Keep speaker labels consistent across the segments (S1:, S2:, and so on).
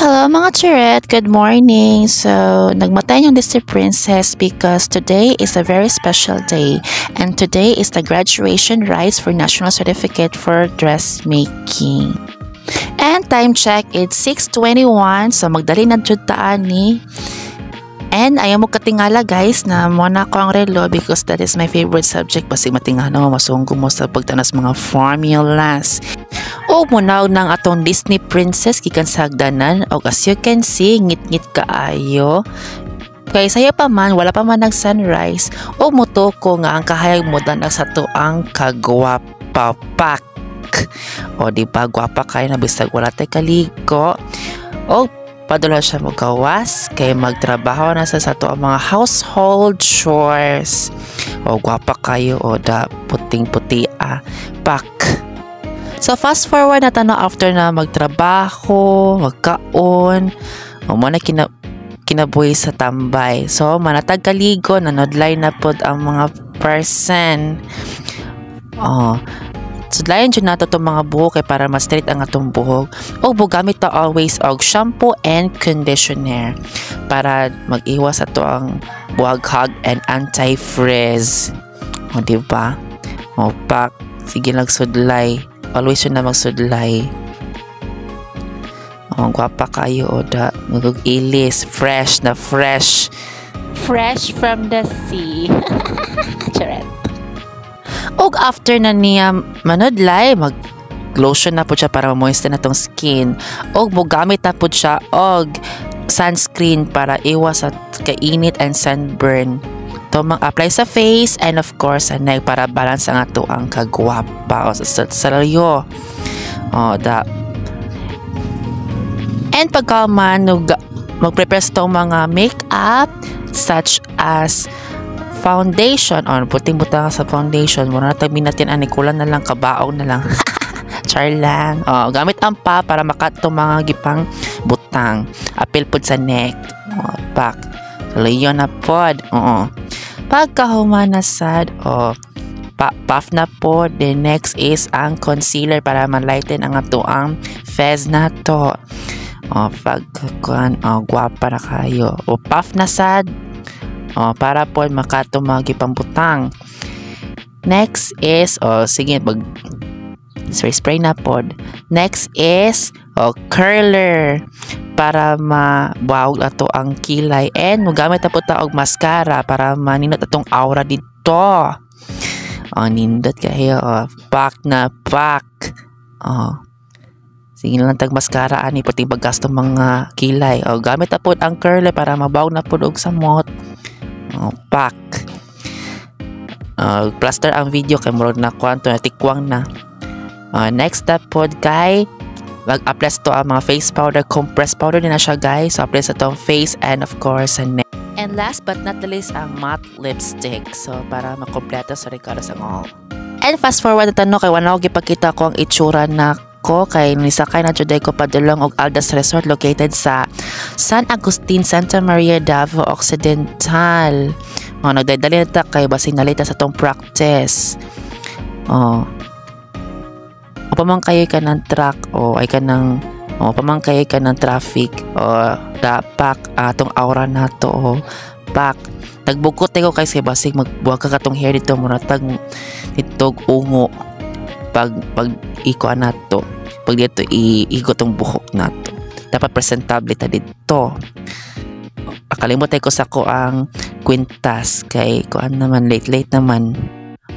S1: Hello mga Charet! Good morning! So, nagmatay yung Disney Princess because today is a very special day and today is the graduation rites for National Certificate for Dressmaking. And time check, it's 6:21, so magdali na jud taan ni. And ayaw mo katingala guys na muna ko ang relo because that is my favorite subject. Basi matingala mo, masunggo mo sa pagtanas mga formulas. O munaw ng atong Disney Princess gikan sa hagdanan. O as you can see, ngit-ngit kaayo. Kaya saya pa man, wala pa man nag sunrise. O muto ko nga ang kahayag mo danag sa to ang kagwapapak. O diba, gwapa kayo na bisag wala tayo kaligo. O padula siya mo gawas kay magtrabaho na sa to ang mga household chores. O gwapa kayo o da puting-puti pak. So fast forward na tano after na magtrabaho, magkaon, o mo na kinabuhi sa tambay. So manatag kaligo, nanodlay na pod ang mga person. Sudlayan dyan nato itong mga buhok kay para mas straight ang atong buhok. O bugamit ta always og shampoo and conditioner para mag-iwas ato ang buhaghag and anti-frizz. O diba? O pak, sige nagsudlay. Always yun na magsudlay. O gwapa kayo o da. Mag-ilis. Fresh na fresh. Fresh from the sea. Charet. Og after na niya manudlay, mag-lotion na po siya para ma-moisten na tong skin. Og mogamit na po siya og sunscreen para iwas sa kainit and sunburn. Ito mag-apply sa face and of course sa neck para balance ang ato ang kagwapa o sa salayo. O da. And pagka man mag-prepare sa itong mga makeup such as foundation on puting-butang sa foundation muna natabi natin anikulan na lang kabaong na lang char lang gamit ang pa para makato mga gipang butang apil pod sa neck pak layo na pod pagkahuma na sad puff na po. The next is ang concealer para ma-lighten ang ato ang fez na to pagkuhan gwapa na kayo puff na sad para po makatumagi pambutang. Next is sige spray na pod. Next is curler para mabawag ato ang kilay and magamit na po ta og mascara para maninot atong aura dito. Nindot kayo pak na pak. Sige na lang tag mascara ani pati paggasto mga kilay. Gamit na po ang curler para mabawag na po og samot. Pak. Plaster ang video kay murag na kwanto na tikwang na. Next step pod kay mag-apply to ang mga face powder, compressed powder din na siya guys. So apply sa tong face and of course sa neck. And last but not the least ang matte lipstick. So para makompleto sa Ricardo sa all. And fast forward na tanong kay wala ko gipakita ko ang itsura na ko kay nisakay na juday ko padulong og Aldas Resort located sa San Agustin, Santa Maria, Davao Occidental. Nagdadali na ta kay basing nalita sa tong practice. Pamang kayo ka ng truck ay ka ng pamang kayo ka ng traffic dapak atong aura na to pak nagbukot ko kasi basing magbuwag ka katong hair dito muratag ditog ungo pag iko nato pag dito iigot ang buhok nato dapat presentable ta dito. Akalimot ko sa ko ang kwintas kay kuan naman late naman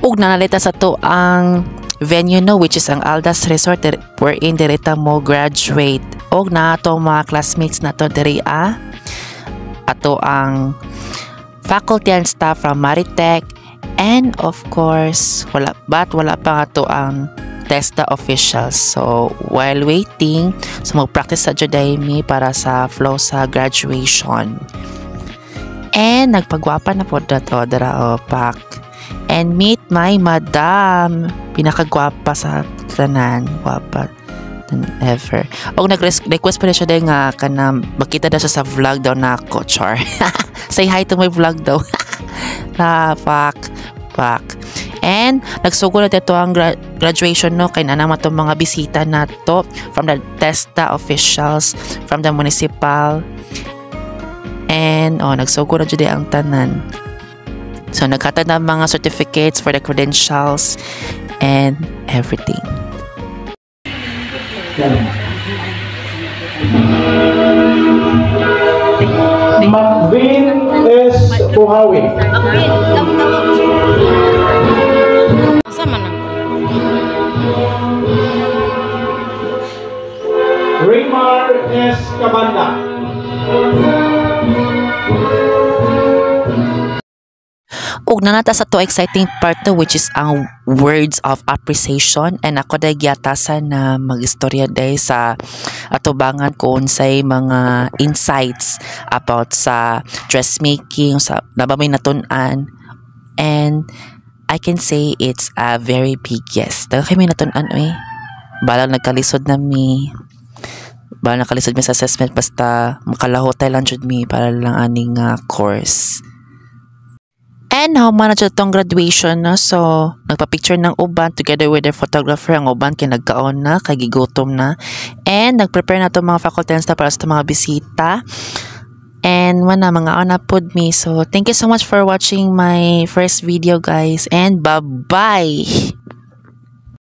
S1: ug nanalita sa to ang venue no which is ang Aldas Resort wherein direta mo graduate og na ato mga classmates nato diri ato ang faculty and staff from Maritech. And of course, wala pa ato ang TESDA officials. So, while waiting, mag-practice sa Judaimi para sa flow sa graduation. And nagpagwapa na po dato dara pak. And meet my madam. Pinakagwapa sa tanan. Gwapa than ever. O nag-request pa na siya dahil nga makita na siya sa vlog daw na ako. Char. Say hi to my vlog daw. Pak. And nagsugo na dito ang graduation no kay naman itong mga bisita na to from the TESDA officials, from the municipal. And nagsugo na jud ang tanan. So naghatag na mga certificates for the credentials and everything.
S2: Macvin S. Buhawi. Raymar S. Cabanda.
S1: Ug nanata sa to exciting part no, which is ang words of appreciation, and ako day gyatasan na magistorya day sa atubangan ko unsay mga insights about sa dressmaking, sa nabamay natun-an, and I can say it's a very big yes. Daga kami natun-an balang nagkalisod na mi. Balang nakalisod mi sa assessment basta makalahotay lang jud mi para lang aning course. And how man na itong graduation no? So nagpa-picture ng uban together with their photographer. Ang uban kay nagkaon na, kay gigutom na, and nag-prepare na itong mga faculty and staff para sa mga bisita. And wala mga anapod me. So thank you so much for watching my first video guys, and bye bye.